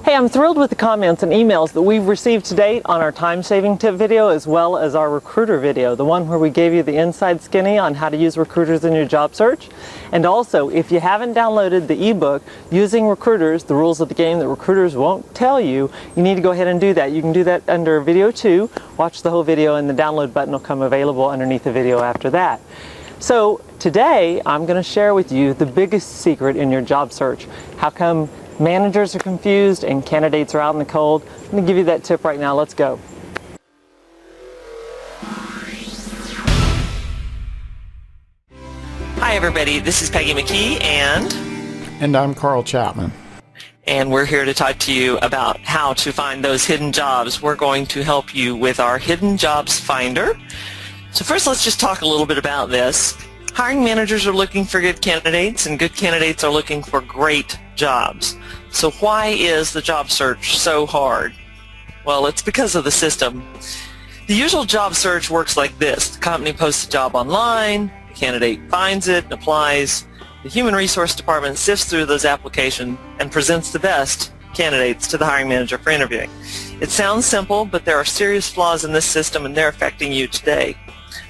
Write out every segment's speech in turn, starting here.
Hey, I'm thrilled with the comments and emails that we've received to date on our time-saving tip video as well as our recruiter video, the one where we gave you the inside skinny on how to use recruiters in your job search. And also, if you haven't downloaded the ebook, Using Recruiters, the rules of the game that recruiters won't tell you, you need to go ahead and do that. You can do that under video 2, watch the whole video, and the download button will come available underneath the video after that. So today, I'm going to share with you the biggest secret in your job search. How come managers are confused and candidates are out in the cold? I'm going to give you that tip right now. Let's go. Hi everybody, this is Peggy McKee and I'm Carl Chapman. And we're here to talk to you about how to find those hidden jobs. We're going to help you with our Hidden Jobs Finder. So first let's just talk a little bit about this. Hiring managers are looking for good candidates and good candidates are looking for great jobs. So why is the job search so hard? Well, it's because of the system. The usual job search works like this. The company posts a job online, the candidate finds it and applies. The Human Resource Department sifts through those applications and presents the best candidates to the hiring manager for interviewing. It sounds simple, but there are serious flaws in this system and they're affecting you today.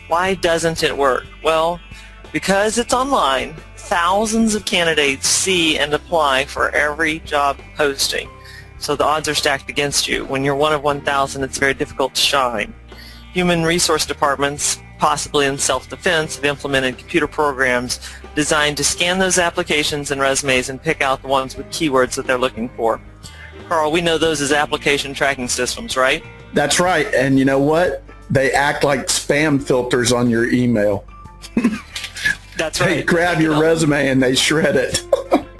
Why doesn't it work? Well, because it's online, thousands of candidates see and apply for every job posting. So the odds are stacked against you. When you're one of 1,000, it's very difficult to shine. Human resource departments, possibly in self-defense, have implemented computer programs designed to scan those applications and resumes and pick out the ones with keywords that they're looking for. Carl, we know those as application tracking systems, right? That's right. And you know what? They act like spam filters on your email. That's right. They grab your resume and they shred it.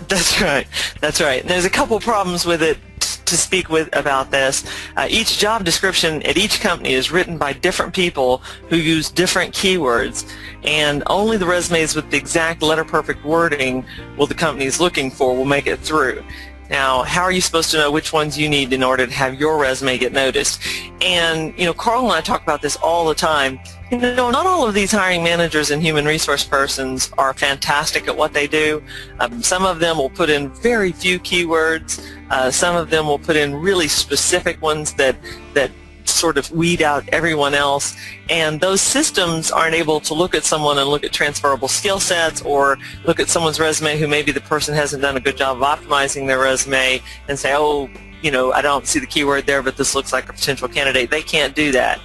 That's right. That's right. And there's a couple problems with it to speak with about this. Each job description at each company is written by different people who use different keywords, and only the resumes with the exact letter-perfect wording the company is looking for will make it through. Now, how are you supposed to know which ones you need in order to have your resume get noticed? And, Carl and I talk about this all the time. Not all of these hiring managers and human resource persons are fantastic at what they do. Some of them will put in very few keywords. Some of them will put in really specific ones that sort of weed out everyone else, and those systems aren't able to look at someone and look at transferable skill sets or look at someone's resume who maybe the person hasn't done a good job of optimizing their resume and say, oh, I don't see the keyword there, but this looks like a potential candidate. They can't do that.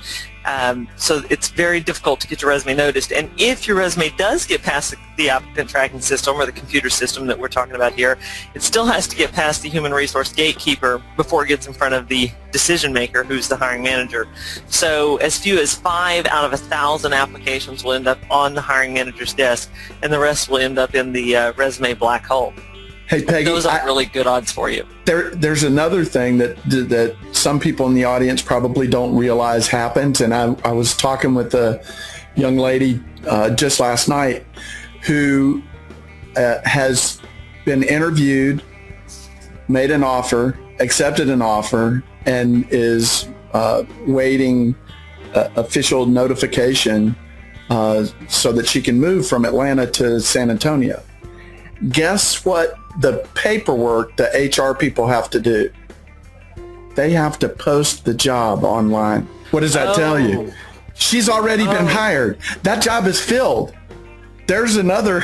So it's very difficult to get your resume noticed, and if your resume does get past the applicant tracking system or the computer system that we're talking about here, it still has to get past the human resource gatekeeper before it gets in front of the decision maker, who's the hiring manager. So as few as 5 out of 1,000 applications will end up on the hiring manager's desk, and the rest will end up in the resume black hole. Hey, Peggy, those are really good odds for you. There's another thing that some people in the audience probably don't realize happens, and I was talking with a young lady just last night who has been interviewed, made an offer, accepted an offer, and is waiting official notification so that she can move from Atlanta to San Antonio. Guess what the paperwork the HR people have to do? They have to post the job online. What does that tell you? She's already been hired. That job is filled. There's another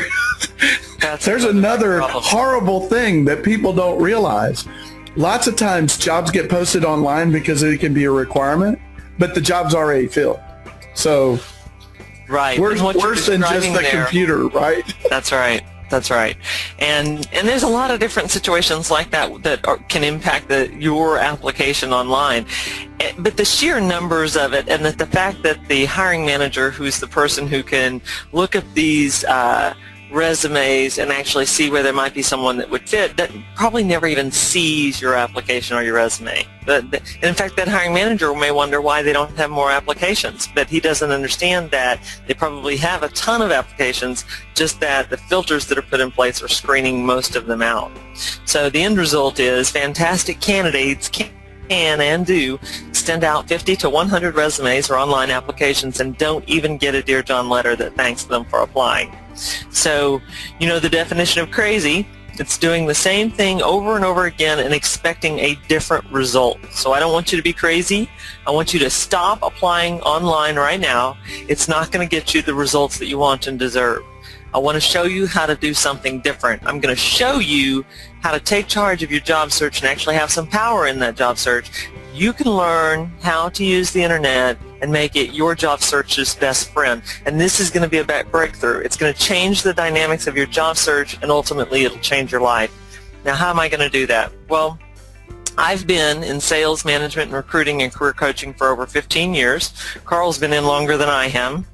horrible thing that people don't realize. Lots of times jobs get posted online because it can be a requirement, but the job's already filled. So right. Worse than just the computer, right? That's right. That's right. And there's a lot of different situations like that can impact your application online. But the sheer numbers of it, and the fact that the hiring manager, who's the person who can look at these resumes and actually see where there might be someone that would fit, that probably never even sees your application or your resume. And in fact, that hiring manager may wonder why they don't have more applications, but he doesn't understand that they probably have a ton of applications, just that the filters that are put in place are screening most of them out. So the end result is fantastic candidates can and do send out 50 to 100 resumes or online applications and don't even get a Dear John letter that thanks them for applying. So, the definition of crazy, It's doing the same thing over and over again and expecting a different result. So I don't want you to be crazy. I want you to stop applying online right now. It's not going to get you the results that you want and deserve. I want to show you how to do something different. I'm going to show you how to take charge of your job search and actually have some power in that job search. You can learn how to use the internet and make it your job search's best friend. And this is going to be a breakthrough. It's going to change the dynamics of your job search, and ultimately it'll change your life. Now, how am I going to do that? Well, I've been in sales, management, and recruiting and career coaching for over 15 years. Carl's been in longer than I am.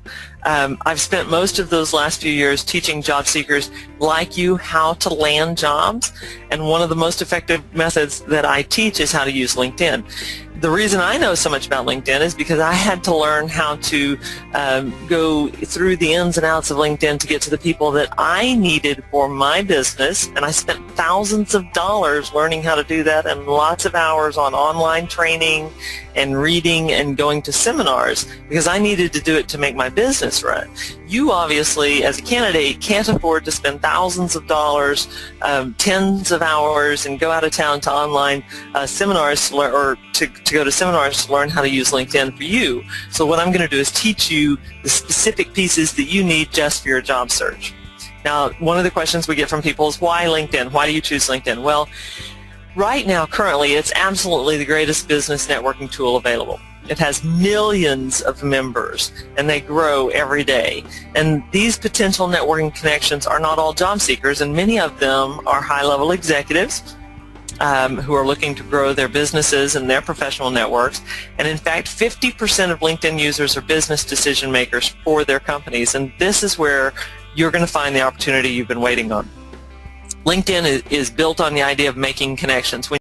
I've spent most of those last few years teaching job seekers like you how to land jobs, and one of the most effective methods that I teach is how to use LinkedIn. The reason I know so much about LinkedIn is because I had to learn how to go through the ins and outs of LinkedIn to get to the people that I needed for my business, and I spent thousands of dollars learning how to do that and lots of hours on online training and reading and going to seminars because I needed to do it to make my business run. You obviously, as a candidate, can't afford to spend thousands of dollars, tens of hours, and go out of town to online seminars to learn, or to go to seminars to learn how to use LinkedIn for you. So what I'm going to do is teach you the specific pieces that you need just for your job search. Now, one of the questions we get from people is, why LinkedIn? Why do you choose LinkedIn? Well, right now, currently, it's absolutely the greatest business networking tool available. It has millions of members, and they grow every day. And these potential networking connections are not all job seekers, and many of them are high-level executives who are looking to grow their businesses and their professional networks. And in fact, 50% of LinkedIn users are business decision makers for their companies, and this is where you're going to find the opportunity you've been waiting on. LinkedIn is built on the idea of making connections.